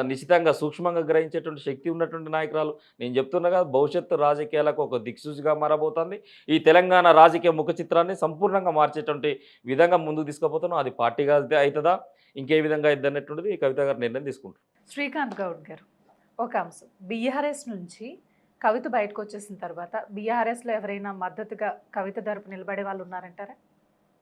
నిశితంగా సూక్ష్మంగా గ్రహించేటువంటి శక్తి ఉన్నటువంటి నాయకురాలు. నేను చెప్తున్నా కదా భవిష్యత్తు రాజకీయాలకు ఒక దిక్సూచిగా మారబోతుంది. ఈ తెలంగాణ రాజకీయ ముఖ చిత్రాన్ని సంపూర్ణంగా మార్చేటువంటి విధంగా ముందుకు తీసుకుపోతున్నాం. అది పార్టీగా అయితదా? ఇంకే విధంగా అయిద్దనేటువంటిది కవిత గారు నిర్ణయం తీసుకుంటారు. శ్రీకాంత్ గౌడ్ గారు, ఒక అంశం, బీఆర్ఎస్ నుంచి కవిత బయటకు వచ్చేసిన తర్వాత బీఆర్ఎస్లో ఎవరైనా మద్దతుగా కవిత తరపు నిలబడే వాళ్ళు ఉన్నారంటారా?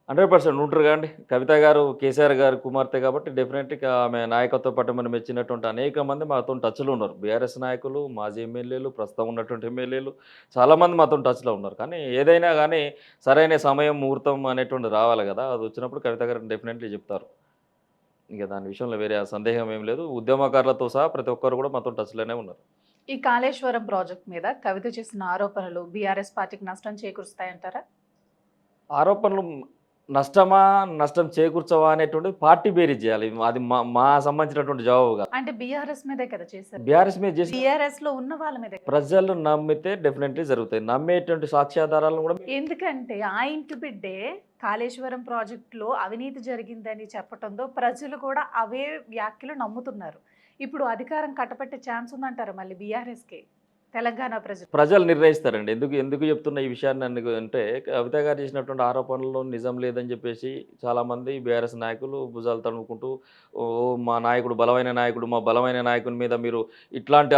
100% ఉంటారు కదండీ. కవిత గారు కేసీఆర్ గారి కుమార్తె కాబట్టి డెఫినెట్‌గా ఆమె నాయకత్వ పట్టుమని మెచ్చినటువంటి అనేక మంది మాతోని టచ్‌లో ఉన్నారు. బీఆర్ఎస్ నాయకులు, మాజీ ఎమ్మెల్యేలు, ప్రస్తుతం ఉన్నటువంటి ఎమ్మెల్యేలు చాలామంది మాతోని టచ్‌లో ఉన్నారు. కానీ ఏదైనా గానీ సరైన సమయం, ముహూర్తం అనేటువంటిది రావాలి కదా! అది వచ్చినప్పుడు కవిత గారు డెఫినెట్‌లీ చెప్తారు. ఇక దాని విషయంలో వేరే సందేహం ఏం లేదు. ఉద్యమకారులతో సహా ప్రతి ఒక్కరు కూడా మాతోని టచ్‌లోనే ఉన్నారు. ఈ కాళేశ్వరం ప్రాజెక్ట్ మీద కవిత చేసిన ఆరోపణలు బీఆర్ఎస్ పార్టీకి నష్టం చేకూరుస్తాయంటారా? ఆరోపణలు నష్టం చేకూర్చవా అనేటువంటిది పార్టీ బేరీజ్ చేయాలి. అది మా సంబంధించినటువంటి జవాబు కాదు. అంటే బీఆర్ఎస్ మీదే కదా చేశారు. బీఆర్ఎస్ మీద చేసి బీఆర్ఎస్ లో ఉన్న వాళ్ళ మీదే కదా. ప్రజలు నమ్మితే డెఫినెట్లీ జరుగుతాయి. నమ్మేటువంటి సాక్ష్యాధారాలను కూడా ఎందుకంటే ఆ ఇంటి బిడ్డే కాళేశ్వరం ప్రాజెక్టులో అవినీతి జరిగిందని చెప్పడంతో ప్రజలు కూడా అవే వ్యాఖ్యలు నమ్ముతున్నారు. ఇప్పుడు అధికారం కట్టబెట్టే ఛాన్స్ ఉందంటారా మళ్ళీ బీఆర్ఎస్కి తెలంగాణ ప్రజలు నిర్ణయిస్తారండి. ఎందుకు చెప్తున్న ఈ విషయాన్ని అంటే కవిత గారు చేసినటువంటి ఆరోపణల్లో నిజం లేదని చెప్పేసి చాలామంది బీఆర్ఎస్ నాయకులు భుజాలు తడుముకుంటూ మా నాయకుడు బలమైన నాయకుడు, మా బలమైన నాయకుని మీద మీరు ఇట్లాంటి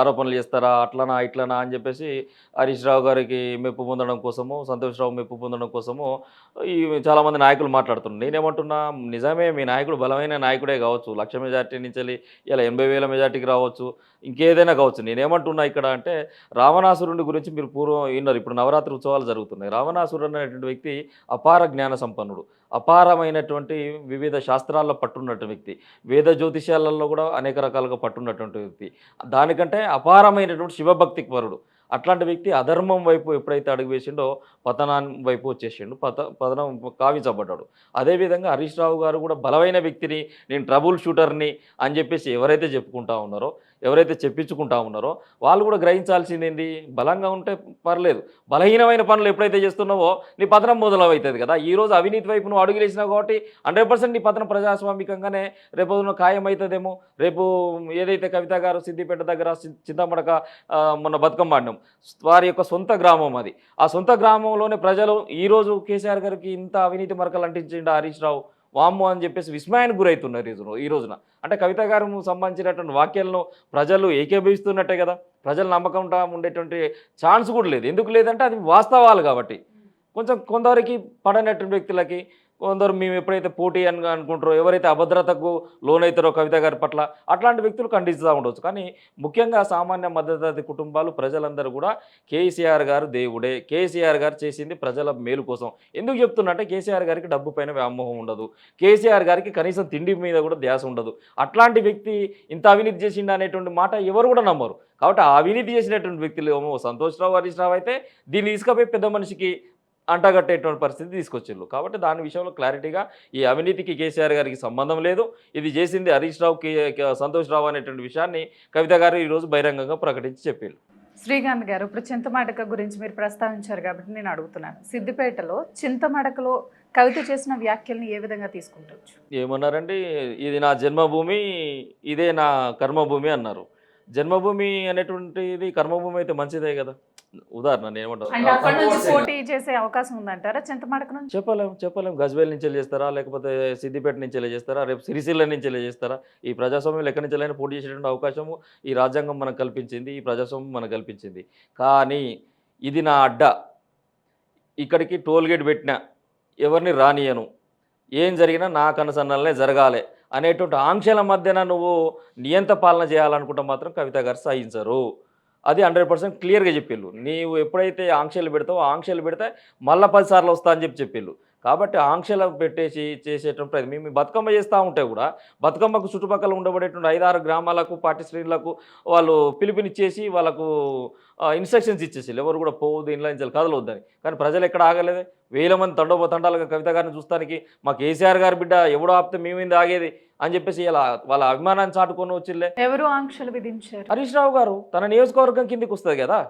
ఆరోపణలు చేస్తారా, అట్లనా ఇట్లనా అని చెప్పేసి హరీష్ రావు గారికి మెప్పు పొందడం కోసము, సంతోష్ రావు మెప్పు పొందడం కోసము ఈ చాలామంది నాయకులు మాట్లాడుతున్నారు. నేనేమంటున్నా నిజమే మీ నాయకుడు బలమైన నాయకుడే కావచ్చు, 1,00,000 మెజార్టీ నుంచి ఇలా 80,000 మెజార్టీకి రావచ్చు, ఇంకేదైనా కావచ్చు. నేనేమంటున్నా ఇక్కడ అంటే రావణాసురుడి గురించి మీరు పూర్వం విన్నారు. ఇప్పుడు నవరాత్రి ఉత్సవాలు జరుగుతున్నాయి. రావణాసురుడు అనేటువంటి వ్యక్తి అపార జ్ఞాన సంపన్నుడు, అపారమైనటువంటి వివిధ శాస్త్రాల్లో పట్టున్నటువంటి వ్యక్తి, వేద జ్యోతిష్యాలలో కూడా అనేక రకాలుగా పట్టున్నటువంటి వ్యక్తి, దానికంటే అపారమైనటువంటి శివభక్తి పరుడు. అట్లాంటి వ్యక్తి అధర్మం వైపు ఎప్పుడైతే అడుగు వేసిండో పతనాన్ని వైపు వచ్చేసిండు, పతనం కావించబడ్డాడు. అదేవిధంగా హరీష్ రావు గారు కూడా బలమైన వ్యక్తిని, నేను ట్రబుల్ షూటర్ని అని చెప్పేసి ఎవరైతే చెప్పుకుంటా ఉన్నారో, ఎవరైతే చెప్పించుకుంటా ఉన్నారో వాళ్ళు కూడా గ్రహించాల్సింది ఏంది, బలంగా ఉంటే పర్లేదు, బలహీనమైన పనులు ఎప్పుడైతే చేస్తున్నావో నీ పతనం మొదలవుతుంది కదా. ఈరోజు అవినీతి వైపు నువ్వు అడుగు వేసినావు కాబట్టి 100% నీ పతనం ప్రజాస్వామికంగానే రేపు ఖాయం అవుతుందేమో. రేపు ఏదైతే కవిత గారు సిద్దిపేట దగ్గర చింతమడక మొన్న బతుకమ్మ ఆడినాం, వారి యొక్క సొంత గ్రామం అది. ఆ సొంత గ్రామంలోనే ప్రజలు ఈరోజు కేసీఆర్ గారికి ఇంత అవినీతి మరకలు అంటించిండు హరీష్ రావు, వామ్మో అని చెప్పేసి విస్మయానికి గురవుతున్నారు ఈ రోజున. అంటే కవిత గారు సంబంధించినటువంటి వాక్యాలను ప్రజలు ఏకీభవిస్తున్నట్టే కదా. ప్రజలు నమ్మకంగా ఉండేటువంటి ఛాన్స్ కూడా లేదు. ఎందుకు లేదంటే అది వాస్తవాలు కాబట్టి. కొందరికి పడనటువంటి వ్యక్తులకి, కొందరు మేము ఎప్పుడైతే పోటీ అని అనుకుంటారో, ఎవరైతే అభద్రతకు లోనవుతారో కవిత గారి పట్ల, అట్లాంటి వ్యక్తులు ఖండిస్తూ ఉండవచ్చు. కానీ ముఖ్యంగా సామాన్య మధ్యతరగతి కుటుంబాలు ప్రజలందరూ కూడా కేసీఆర్ గారు దేవుడే, కేసీఆర్ గారు చేసింది ప్రజల మేలు కోసం. ఎందుకు చెప్తున్నా అంటే కేసీఆర్ గారికి డబ్బు పైన వ్యామోహం ఉండదు, కేసీఆర్ గారికి కనీసం తిండి మీద కూడా ధ్యాస ఉండదు. అట్లాంటి వ్యక్తి ఇంత అవినీతి చేసిండు అనేటువంటి మాట ఎవరు కూడా నమ్మరు. కాబట్టి ఆ అవినీతి చేసినటువంటి వ్యక్తులు ఏమో సంతోష్ రావు, హరీష్ రావు అయితే దీన్ని తీసుకపోయి పెద్ద మనిషికి అంటగట్టేటువంటి పరిస్థితి తీసుకొచ్చిండ్రు. కాబట్టి దాని విషయంలో క్లారిటీగా ఈ అవినీతికి కేసీఆర్ గారికి సంబంధం లేదు, ఇది చేసింది హరీష్ రావు, సంతోష్ రావు అనేటువంటి విషయాన్ని కవిత గారు ఈరోజు బహిరంగంగా ప్రకటించి చెప్పారు. శ్రీకాంత్ గారు, ఇప్పుడు చింతమడక గురించి మీరు ప్రస్తావించారు కాబట్టి నేను అడుగుతున్నాను, సిద్దిపేటలో చింతమడకలో కవిత చేసిన వ్యాఖ్యల్ని ఏ విధంగా తీసుకుంటవచ్చు? ఏమన్నారండి, ఇది నా జన్మభూమి, ఇదే నా కర్మభూమి అన్నారు. జన్మభూమి అనేటువంటిది కర్మభూమి అయితే మంచిదే కదా. ఉదాహరణ నేను అంటే అక్కడ నుంచి ఏమంటారు, పోటీ చేసే అవకాశం ఉందంటారా చింతమడక నుంచి? చెప్పలేం గజ్వేల్ నుంచి చేస్తారా, లేకపోతే సిద్దిపేట నుంచి చేస్తారా, రేపు సిరిసిల్ల నుంచి చేస్తారా. ఈ ప్రజాస్వామ్యం ఎక్కడి నుంచి పోటీ చేసేటువంటి అవకాశము ఈ రాజ్యాంగం మనకు కల్పించింది, ఈ ప్రజాస్వామ్యం మనకు కల్పించింది. కానీ ఇది నా అడ్డ, ఇక్కడికి టోల్గేట్ పెట్టినా ఎవరిని రానియను, ఏం జరిగినా నా కనుసన్నలనే జరగాలి అనేటువంటి ఆంక్షల మధ్యన నువ్వు నియంత పాలన చేయాలనుకుంటే మాత్రం కవిత గారు సహించరు. అది 100% క్లియర్గా చెప్పిళ్ళు. నీవు ఎప్పుడైతే ఆంక్షలు పెడతావో ఆంక్షలు పెడితే మళ్ళీ 10 సార్లు వస్తా అని చెప్పిళ్ళు. కాబట్టి ఆంక్షలు పెట్టేసి చేసేటువంటి మేము బతుకమ్మ చేస్తూ ఉంటే కూడా బతుకమ్మకు చుట్టుపక్కల ఉండబడేటువంటి 5-6 గ్రామాలకు పార్టీ శ్రేణులకు వాళ్ళు పిలుపునిచ్చేసి వాళ్ళకు ఇన్స్ట్రక్షన్స్ ఇచ్చేసి ఎవరు కూడా పోవద్దు, ఇంట్లో నుంచి కదలవద్దని. కానీ ప్రజలు ఎక్కడ ఆగలేదే, వేల మంది తండోపతండాలుగా కవిత గారిని చూస్తానికి, మా కేసీఆర్ గారి బిడ్డ ఎవడో ఆపితే మేమేంది ఆగేది అని చెప్పేసి ఇలా వాళ్ళ అభిమానాన్ని చాటుకొని వచ్చిల్లే. ఎవరు ఆంక్షలు విధించారు? హరీష్ రావు గారు తన నియోజకవర్గం కిందికి వస్తుంది కదా,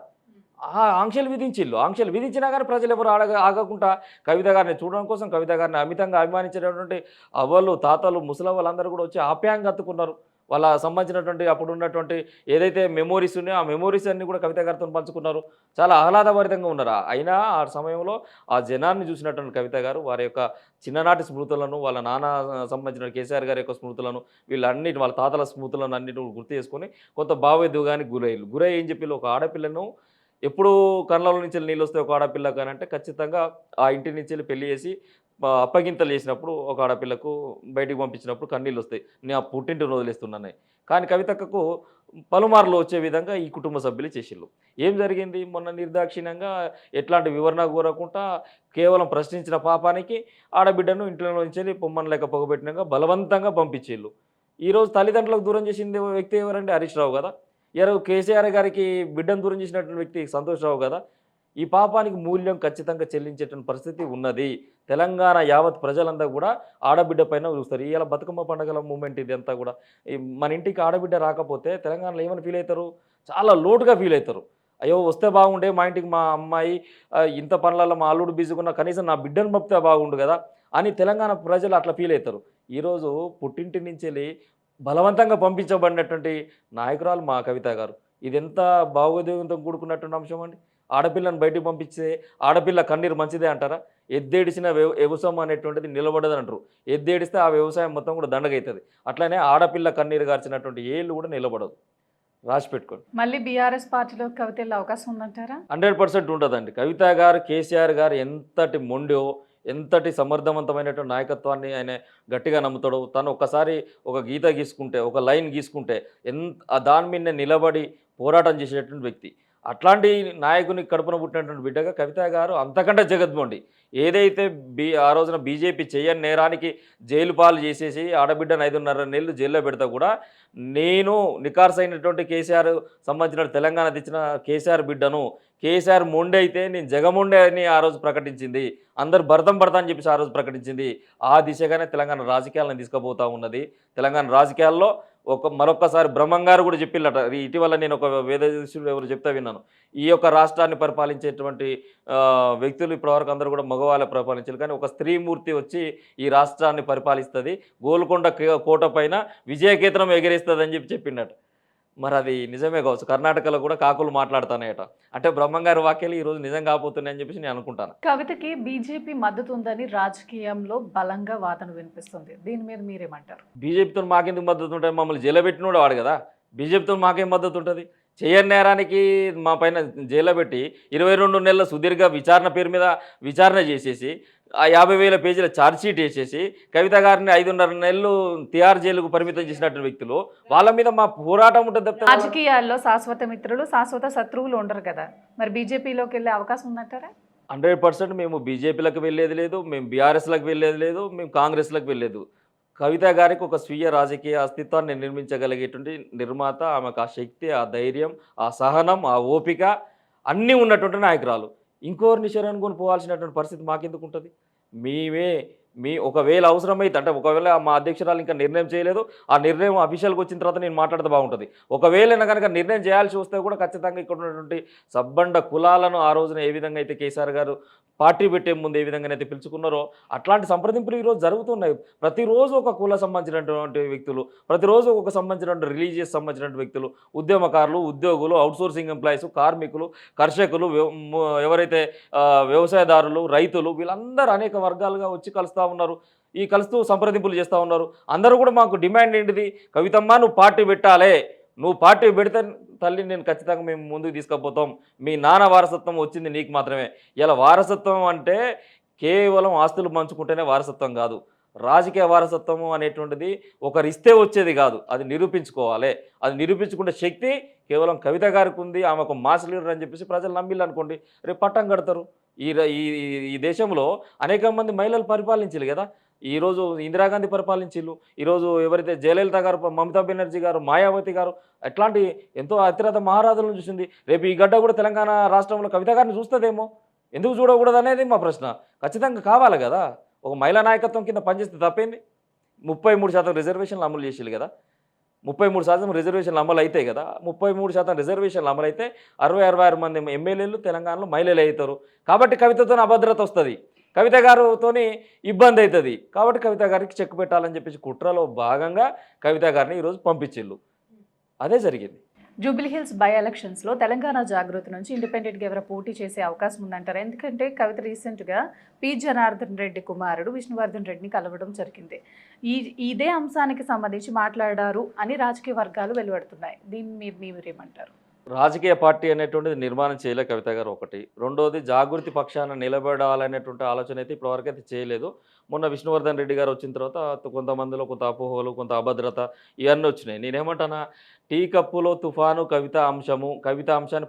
ఆంక్షలు విధించిల్లు. ఆంక్షలు విధించినా కానీ ప్రజలు ఎవరు ఆగకుండా కవిత గారిని చూడడం కోసం, కవిత గారిని అమితంగా అభిమానించేటటువంటి అవ్వలు, తాతలు, ముసలి వాళ్ళందరూ కూడా వచ్చి ఆప్యాయంగా అత్తుకున్నారు. వాళ్ళ సంబంధించినటువంటి అప్పుడు ఉన్నటువంటి ఏదైతే మెమోరీస్ ఉన్నాయో ఆ మెమోరీస్ అన్నీ కూడా కవిత గారితో పంచుకున్నారు. చాలా ఆహ్లాదభరితంగా ఉన్నారు. అయినా ఆ సమయంలో ఆ జనాన్ని చూసినటువంటి కవిత గారు వారి యొక్క చిన్ననాటి స్మృతులను, వాళ్ళ నాన్న సంబంధించిన కేసీఆర్ గారి యొక్క స్మృతులను, వీళ్ళన్నిటి వాళ్ళ తాతల స్మృతులను అన్నిటి గుర్తు చేసుకొని కొంత భావోద్వేగానికి గురై ఏం చెప్పి ఒక ఆడపిల్లను ఎప్పుడు కళ్ళ నుంచి నీళ్ళు వస్తే ఒక ఆడపిల్ల కానీ అంటే ఖచ్చితంగా ఆ ఇంటి నుంచి వెళ్ళి పెళ్లి చేసి అప్పగింతలు చేసినప్పుడు ఒక ఆడపిల్లకు బయటికి పంపించినప్పుడు కన్నీళ్ళు వస్తాయి, నేను ఆ పుట్టింటిని వదిలేస్తున్నాను. కానీ కవితకు పలుమార్లు వచ్చే విధంగా ఈ కుటుంబ సభ్యులు చేసిళ్ళు. ఏం జరిగింది, మొన్న నిర్దాక్షిణ్యంగా ఎట్లాంటి వివరణ కోరకుండా కేవలం ప్రశ్నించిన పాపానికి ఆడబిడ్డను ఇంట్లో నుంచి వెళ్ళి పొమ్మని లేక పొగబెట్టినాక బలవంతంగా పంపించేళ్ళు. ఈరోజు తల్లిదండ్రులకు దూరం చేసింది వ్యక్తి ఎవరంటే హరీష్ రావు కదా. ఎవరు కేసీఆర్ గారికి బిడ్డను దూరం చేసినటువంటి వ్యక్తి సంతోష్ రావు కదా. ఈ పాపానికి మూల్యం ఖచ్చితంగా చెల్లించేటువంటి పరిస్థితి ఉన్నది. తెలంగాణ యావత్ ప్రజలంతా కూడా ఆడబిడ్డ పైన చూస్తారు. ఇవాళ బతుకమ్మ పండుగల మూమెంట్ ఇది అంతా కూడా. మన ఇంటికి ఆడబిడ్డ రాకపోతే తెలంగాణలో ఏమైనా ఫీల్ అవుతారు, చాలా లోటుగా ఫీల్ అవుతారు. అయ్యో వస్తే బాగుండే, మా ఇంటికి మా అమ్మాయి ఇంత పనులలో మా అల్లుడు బిజీగా ఉన్నా కనీసం నా బిడ్డను పంపితే బాగుండు కదా అని తెలంగాణ ప్రజలు అట్లా ఫీల్ అవుతారు. ఈరోజు పుట్టింటి నుంచి వెళ్ళి బలవంతంగా పంపించబడినటువంటి నాయకురాలు మా కవిత గారు. ఇది ఎంత భావోద్వేగంతో కూడుకున్నటువంటి అంశం అండి. ఆడపిల్లను బయటకు పంపించే ఆడపిల్ల కన్నీరు మంచిదే అంటారా? ఎద్దేడిసిన వ్యవసాయం అనేటువంటిది నిలబడదు అంటారు. ఎద్దేడిస్తే ఆ వ్యవసాయం మొత్తం కూడా దండగవుతుంది. అట్లనే ఆడపిల్ల కన్నీరు గార్చినటువంటి ఏళ్ళు కూడా నిలబడదు. రాసి పెట్టుకోండి. మళ్ళీ బీఆర్ఎస్ పార్టీలో కవిత వెళ్ళే అవకాశం ఉందంటారా? 100% ఉంటుందండి. కవిత గారు, కేసీఆర్ గారు ఎంతటి మొండో, ఎంతటి సమర్థవంతమైనటువంటి నాయకత్వాన్ని ఆయన గట్టిగా నమ్ముతాడు. తను ఒక్కసారి ఒక గీత గీసుకుంటే, ఒక లైన్ గీసుకుంటే దాని మీద నిలబడి పోరాటం చేసేటువంటి వ్యక్తి. అట్లాంటి నాయకుని కడుపున పుట్టినటువంటి బిడ్డగా కవిత గారు అంతకంటే జగద్మోండి. ఏదైతే ఆ రోజున బీజేపీ చేయని నేరానికి జైలు పాలు చేసేసి ఆడబిడ్డను 5.5 నెలలు జైల్లో పెడితే కూడా నేను నికార్సైనటువంటి కేసీఆర్ సంబంధించిన తెలంగాణ తెచ్చిన కేసీఆర్ బిడ్డను, కేసీఆర్ మొండి అయితే నేను జగమొండే అని ఆ రోజు ప్రకటించింది. అందరు భరతం పడతా అని చెప్పేసి ఆ రోజు ప్రకటించింది. ఆ దిశగానే తెలంగాణ రాజకీయాలను తీసుకుపోతా ఉన్నది. తెలంగాణ రాజకీయాల్లో మరొక్కసారి బ్రహ్మంగారు కూడా చెప్పిల్లట. ఇటీవల నేను ఒక వేదశుడు ఎవరు చెప్తా విన్నాను. ఈ యొక్క రాష్ట్రాన్ని పరిపాలించేటువంటి వ్యక్తులు ఇప్పటివరకు అందరూ కూడా మగవాళ్ళే పరిపాలించారు. కానీ ఒక స్త్రీమూర్తి వచ్చి ఈ రాష్ట్రాన్ని పరిపాలిస్తుంది, గోల్కొండ కోట పైన విజయకేతనం ఎగిరేస్తుందని చెప్పిండట. మరి అది నిజమే కావచ్చు. కర్ణాటకలో కూడా కాకులు మాట్లాడుతున్నాయట. అంటే బ్రహ్మంగారి వాక్యాలు ఈరోజు నిజం కాబోతున్నాయని చెప్పేసి నేను అనుకుంటాను. కవితకి బీజేపీ మద్దతు ఉందని రాజకీయంలో బలంగా వాదన వినిపిస్తుంది. దీని మీద మీరేమంటారు? బీజేపీతో మాకెందుకు మద్దతు ఉంటుంది? మమ్మల్ని జైల్లో పెట్టినోడు వాడు కదా. బీజేపీతో మాకేం మద్దతు ఉంటుంది? చేయని నేరానికి మా పైన జైల్లో పెట్టి 22 నెలల సుదీర్ఘ విచారణ పేరు మీద విచారణ చేసేసి ఆ 50,000 పేజీల ఛార్జ్షీట్ వేసేసి కవిత గారిని 5.5 నెలలు తిహార్ జైలుకు పరిమితం చేసినటువంటి వ్యక్తులు, వాళ్ళ మీద మా పోరాటం ఉంటుంది తప్పితే రాజకీయాల్లో శాశ్వత మిత్రులు శాశ్వత శత్రువులు ఉండరు కదా, మరి బీజేపీలోకి వెళ్ళే అవకాశం ఉందంటారా? 100% మేము బీజేపీలకు వెళ్ళేది లేదు, మేము బీఆర్ఎస్లకు వెళ్ళేది లేదు, మేము కాంగ్రెస్లకు వెళ్ళలేదు. కవిత గారికి ఒక స్వీయ రాజకీయ అస్తిత్వాన్ని నిర్మించగలిగేటువంటి నిర్మాత, ఆమెకు ఆ శక్తి, ఆ ధైర్యం, ఆ సహనం, ఆ ఓపిక అన్నీ ఉన్నటువంటి నాయకురాలు. ఇంకోరిని శరణుకొని పోవాల్సినటువంటి పరిస్థితి మాకెందుకు ఉంటుంది? ఒకవేళ అవసరమైతే, అంటే ఒకవేళ మా అధ్యక్షురాలు ఇంకా నిర్ణయం చేయలేదు, ఆ నిర్ణయం అఫీషియల్గా వచ్చిన తర్వాత నేను మాట్లాడితే బాగుంటుంది. ఒకవేళ కనుక నిర్ణయం చేయాల్సి వస్తే కూడా ఖచ్చితంగా ఇక్కడ ఉన్నటువంటి సబ్బండ కులాలను ఆ రోజున ఏ విధంగా అయితే కేసీఆర్ గారు పార్టీ పెట్టే ముందు ఏ విధంగానైతే పిలుచుకున్నారో అట్లాంటి సంప్రదింపులు ఈరోజు జరుగుతున్నాయి. ప్రతిరోజు ఒక కుల సంబంధించినటువంటి వ్యక్తులు, ప్రతిరోజు ఒక సంబంధించినటువంటి రిలీజియస్ సంబంధించినటువంటి వ్యక్తులు, ఉద్యమకారులు, ఉద్యోగులు, అవుట్సోర్సింగ్ ఎంప్లాయీస్, కార్మికులు, కర్షకులు, ఎవరైతే వ్యవసాయదారులు, రైతులు, వీళ్ళందరూ అనేక వర్గాలుగా వచ్చి కలుస్తూ ఉన్నారు. ఈ కలుస్తూ సంప్రదింపులు చేస్తూ ఉన్నారు. అందరూ కూడా మాకు డిమాండ్ ఏంటిది? కవితమ్మ నువ్వు పార్టీ పెట్టాలే, నువ్వు పార్టీ పెడితే తల్లి నేను ఖచ్చితంగా మేము ముందుకు తీసుకుపోతాం, మీ నాన్న వారసత్వం వచ్చింది నీకు మాత్రమే. ఇలా వారసత్వం అంటే కేవలం ఆస్తులు పంచుకుంటేనే వారసత్వం కాదు. రాజకీయ వారసత్వము అనేటువంటిది ఒకరిస్తే వచ్చేది కాదు, అది నిరూపించుకోవాలి. అది నిరూపించుకునే శక్తి కేవలం కవిత గారికి ఉంది. ఆమె ఒక మాస్ లీడర్ అని చెప్పేసి ప్రజలు నమ్మిల్లు అనుకోండి, రేపు పట్టం కడతారు. ఈ ఈ దేశంలో అనేక మంది మహిళలు పరిపాలించారు కదా. ఈరోజు ఇందిరాగాంధీ పరిపాలించిళ్ళు, ఈరోజు ఎవరైతే జయలలిత గారు, మమతా బెనర్జీ గారు, మాయావతి గారు, అట్లాంటి ఎంతో అతిరథ మహారాజులను చూసింది. రేపు ఈ గడ్డ కూడా తెలంగాణ రాష్ట్రంలో కవిత గారిని చూస్తుందేమో. ఎందుకు చూడకూడదు అనేది మా ప్రశ్న. ఖచ్చితంగా కావాలి కదా. ఒక మహిళా నాయకత్వం కింద పనిచేస్తే తప్పేంది? 33% రిజర్వేషన్లు అమలు చేసేది కదా. 33% రిజర్వేషన్లు అమలు అయితే కదా, 33% రిజర్వేషన్లు అమలైతే 66 మంది ఎమ్మెల్యేలు తెలంగాణలో మహిళలు అవుతారు. కాబట్టి కవితతో అభద్రత వస్తుంది, కవిత గారితో ఇబ్బంది అవుతుంది. కాబట్టి కవిత గారికి చెక్ పెట్టాలని చెప్పేసి కుట్రలో భాగంగా కవిత గారిని ఈరోజు పంపించిళ్ళు. అదే జరిగింది. జూబ్లీహిల్స్ బై ఎలక్షన్స్లో తెలంగాణ జాగృతి నుంచి ఇండిపెండెంట్గా ఎవరు పోటీ చేసే అవకాశం ఉందంటారు? ఎందుకంటే కవిత రీసెంట్గా పి జనార్దన్ రెడ్డి కుమారుడు విష్ణువర్ధన్ రెడ్డిని కలవడం జరిగింది. ఇదే అంశానికి సంబంధించి మాట్లాడారు అని రాజకీయ వర్గాలు వెలువడుతున్నాయి. దీన్ని మీరేమంటారు? రాజకీయ పార్టీ అనేటువంటిది నిర్మాణం చేయలే కవిత గారు ఒకటి. రెండోది జాగృతి పక్షాన నిలబడాలనేటువంటి ఆలోచన అయితే ఇప్పటివరకు అయితే చేయలేదు. మొన్న విష్ణువర్ధన్ రెడ్డి గారు వచ్చిన తర్వాత కొంతమందిలో కొంత అపోహలు, కొంత అభద్రత ఇవన్నీ వచ్చినాయి. నేనేమంటానా, టీ కప్పులో తుఫాను కవిత అంశము, కవిత అంశాన్ని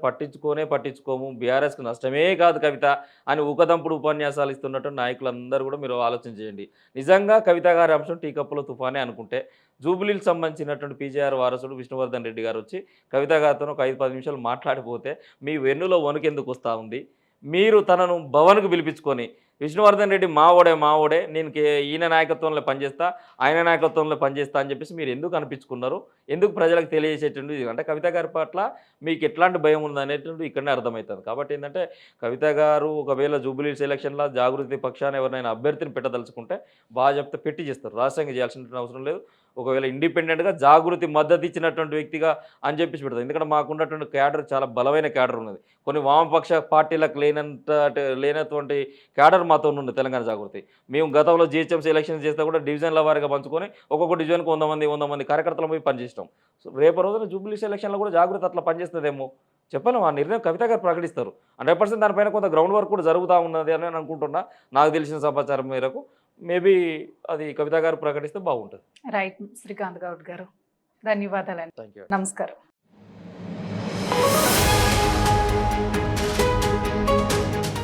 పట్టించుకోము, బీఆర్ఎస్కి నష్టమే కాదు కవిత అని ఊకదంపుడు ఉపన్యాసాలు ఇస్తున్నట్టు నాయకులందరూ కూడా మీరు ఆలోచన చేయండి. నిజంగా కవిత గారి అంశం టీ కప్పులో తుఫానే అనుకుంటే జూబ్లీకి సంబంధించినటువంటి పీజేఆర్ వారసుడు విష్ణువర్ధన్ రెడ్డి గారు వచ్చి కవిత గారితో ఒక 5-10 నిమిషాలు మాట్లాడిపోతే మీ వెన్నులో వణుకెందుకు వస్తూ ఉంది? మీరు తనను భవన్కు పిలిపించుకొని విష్ణువర్ధన్ రెడ్డి మావోడే నేను ఈయన నాయకత్వంలో పనిచేస్తా, ఆయన నాయకత్వంలో పనిచేస్తా అని చెప్పేసి మీరు ఎందుకు అనిపించుకున్నారు? ఎందుకు ప్రజలకు తెలియజేసేటువంటి అంటే కవిత గారి పట్ల మీకు ఎట్లాంటి భయం ఉందనేటువంటి ఇక్కడనే అర్థమవుతుంది. కాబట్టి ఏంటంటే కవిత గారు ఒకవేళ జూబ్లీస్ ఎలక్షన్లో జాగృతి పక్షాన ఎవరైనా అభ్యర్థిని పెట్టదలుచుకుంటే బాగా చెప్తే పెట్టి చేస్తారు, రాష్ట్రంగా చేయాల్సిన అవసరం లేదు. ఒకవేళ ఇండిపెండెంట్గా జాగృతి మద్దతు ఇచ్చినటువంటి వ్యక్తిగా అని చెప్పేసి పెడతారు. ఎందుకంటే మాకున్నటువంటి క్యాడర్ చాలా బలమైన క్యాడర్ ఉన్నది. కొన్ని వామపక్ష పార్టీలకు లేనటువంటి క్యాడర్ మాతో ఉంది తెలంగాణ జాగృతి. మేము గతంలో జిహెచ్ఎంసీ ఎలక్షన్స్ చేస్తే కూడా డివిజన్ల వారిగా పంచుకొని ఒక్కొక్క డివిజన్కి 100 మంది కార్యకర్తలు పోయి పనిచేస్తాం. సో రేపు రోజున జూబ్లీస్ ఎలక్షన్లో కూడా జాగృతి అట్లా పనిచేస్తుందేమో చెప్పలేము. ఆ నిర్ణయం కవిత గారు ప్రకటిస్తారు. 100% దానిపైన కొంత గ్రౌండ్ వర్క్ కూడా జరుగుతూ ఉన్నది అని అనుకుంటున్నా. నాకు తెలిసిన సమాచారం మేరకు మేబీ అది కవిత గారు ప్రకటిస్తే బాగుంటుంది. రైట్. శ్రీకాంత్ గౌడ్ గారు ధన్యవాదాలండి. Thank you. నమస్కారం.